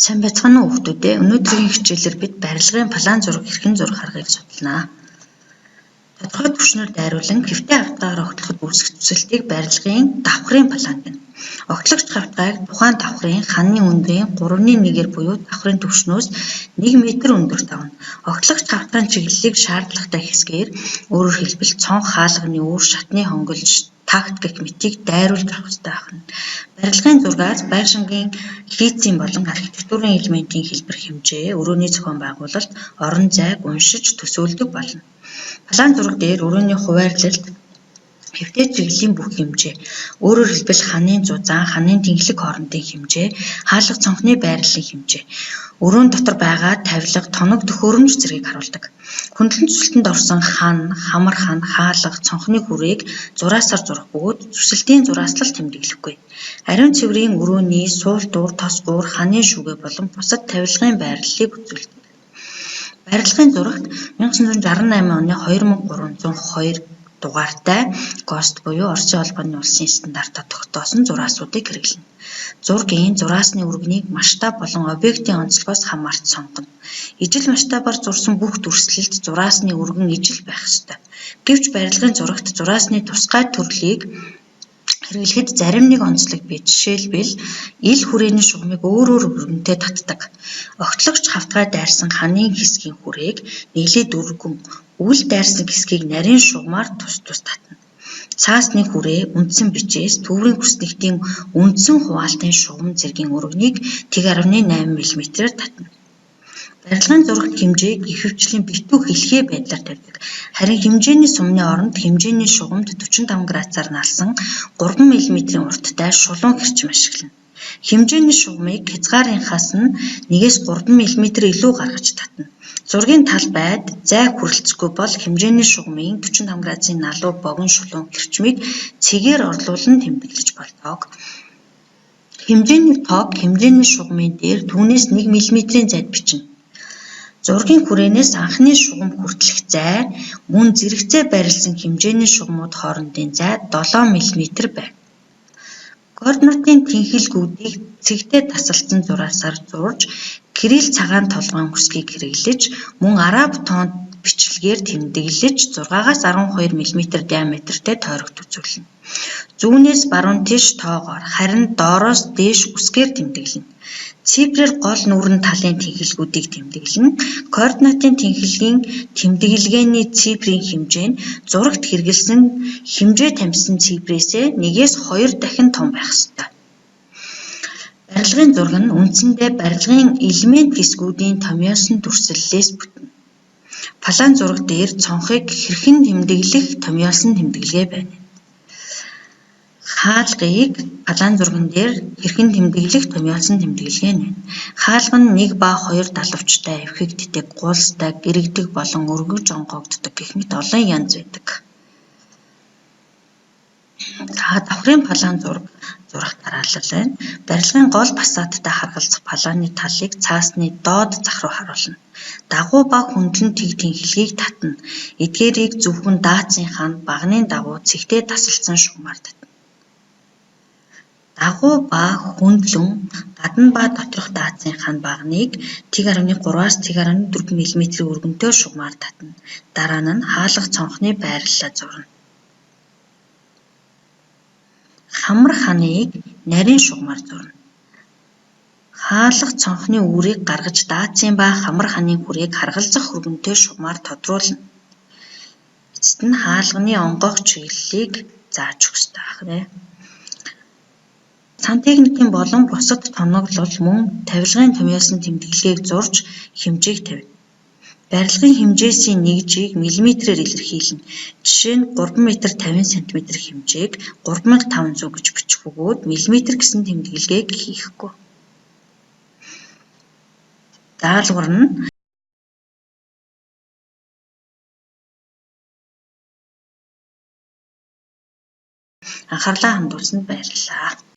Сайн байцгаана уу хүүхдүүд ээ. Өнөөдрийн хичээлээр бид барилгын план зураг хэрхэн зурах аргыг судалнаа. Тодорхой түвшнээр дайруулан хэвтээ хавтгаар огтлоход үүсэх төсөлтийг барилгын давхрын план гэнэ. Огтлогч хавтгайг тухайн давхрын ханы өндрийн 3/1-ээр буюу давхрын түвшнөөс 1 м өндөр тавна. Огтлогч хавтгайн чиглэлийг шаардлагатай хэсгээр өөрөөр хэлбэл цонх хаалганы үүр, шатны хонголж, такт гэх мэтийг дайруулж авах хэрэгтэй байна. Барилгын зургаас байшингийн хийцийн болон архитектурын элементийн хэлбэр хэмжээ, өрөөний зохион байгуулалт, орон зайг уншиж төсөөлдөг болно. План зураг дээр өрөөний хуваарлалт, хэвтээ чиглэлийн бүх хэмжээ, өөрөөр хэлбэл ханы зузаан, ханы тэнхлэг хоорондын хэмжээ, хаалга цонхны байрлалын хэмжээ, өрөөнд дотор байгаа тавилга, тоног төхөөрөмж зэргийг харуулдаг. Хөндлөн төсөлтөнд орсон хан, хамар хан, хаалга, цонхны хүрээг зураасаар зурах бөгөөд төсөлтийн зурааслал тэмдэглэхгүй. Ариун цэврийн өрөөний суул дуур, тос гуур, ханы шүгэ болон бусад тавилгын байрлалыг үзүүлдэг. Барилгын зурагт 1968 оны 2302 дугаартай ГОСТ буюу Оросын Улбаны улсын стандартаар тогтоосон зураасуудыг хэрэглэнэ. Зургийн зураасны үргэнийг масштаб болон объектын онцлогоос хамаарч сонгоно. Ижил масштабаар зурсан бүх дүрслэлд зураасны үргэн ижил байх ёстой. Гэвч барилгын зурагт зураасны тусгай төрлийг хэрэглэхэд зарим нэг онцлог бий. Жишээлбэл ил хүрээний шугамыг өөрөөр өргөнтэй татдаг. Огтлогч хавтгай дайрсан ханы хэсгийн хүрээг нэглээд өргөн, үл дайрсан хэсгийг нарийн шугамаар тус татна. Цаасны хүрээ үндсэн бичээс төврийн хүснэгтийн үндсэн хуваалтын шугам зэргийн өргөнийг 1.8 мм-ээр татна. Барилгын зурагт хэмжээг ихэвчлэн битүү хэлхээ байдлаар тавьдаг. Харин хэмжээний сумны оронд хэмжээний шугамд 45 градусаар налсан 3 мм-ийн урттай шулуун хэрчим ашиглана. Хэмжээний шугамыг хязгаарынхаас нь 1-3 мм илүү гаргаж татна. Зургийн талбайд зай хүрэлцэхгүй бол хэмжээний шугамын 45 градусын налуу богино шулуун хэрчмийг цэгээр орлуулан тэмдэглэж болдог. Хэмжээний тоог хэмжээний шугамын дээр түүнээс 1 мм-ийн зайд бичнэ. Зургийн хүрээнээс анхны шугам хүртэлх зай, мөн зэрэгцээ байрласан хэмжээний шугамууд хоорондын зай 7 мм байна. Координатын тэнхэлгүүдийг цэгтээ тасалдсан зураасаар зурж, кирилл цагаан толгойн үсгийг хэрэглэж, мөн араб тонт бичлэгээр тэмдэглэж 6-аас 12 мм диаметртэй тойрогт үзүүлнэ. Зүүнээс баруун тийш тоогоор, харин доороос дээш үсгээр тэмдэглэнэ. Цифрээр гол нүүрэн талын тэнхэлгүүдийг тэмдэглэнэ. Координатын тэнхэлгийн тэмдэглэгээний цифрийн хэмжээ нь зурагт хэрэглэсэн хэмжээ тамхисан цифрээсээ 1-2 дахин том байх ёстой. Барилгын зураг нь үндсэндээ барилгын элемент хэсгүүдийн томьёосон дүрслэлээс бүтнэ. План зураг дээр цонхыг хэрхэн тэмдэглэх томьёосон тэмдэглэгээ байна. Хаалгыг план зурган дээр хэрхэн тэмдэглэх томьёосон тэмдэглэгээ нь байна. Хаалга нь 1 ба 2 далавчтай, эвхэгддэг, гуулстай, гэрэгдэг болон өргөж онгоогддог гэх мэт олон янз байдаг. Давхрын план зураг зурах дараалал байна. Барилгын гол фасадтай харгалзах планы талыг цаасны доод зах руу харуулна. Дагуу ба хөндлөн тэг тэнхлэгийг татна. Эдгээрийг зөвхөн даацынхаа нь багны дагуу цэгтээ тасалдсан шугамаар татна. Дагуу ба хөндлөн гадна ба доторх даацынхаа нь багныг 1.3-аас 1.4 мм өргөнтэй шугамаар татна. Дараа нь хаалга цонхны байрлалаа зурна. Хамар ханыг нарийн шугамаар зурна. Хаалга цонхны үүрийг гаргаж даацын ба хамар ханы хүрээг харгалзах өргөнтэй шугамаар тодруулна. Эцэст нь хаалганы онгоох чиглэлийг зааж өгөх ёстой байна. Сантехникийн болон бусад тоноглол мөн тавилгын томьёосон тэмдэглэгийг зурж хэмжээг тавина. Барилгын хэмжээсийн нэгжийг миллиметрээр илэрхийлнэ. Жишээ нь 3 м 50 см хэмжээг 3500 гэж бичих бөгөөд миллиметр гэсэн тэмдэглэгийг хийхгүй. Даалгавар нь анхаарлаа хандуулсанд баярлалаа.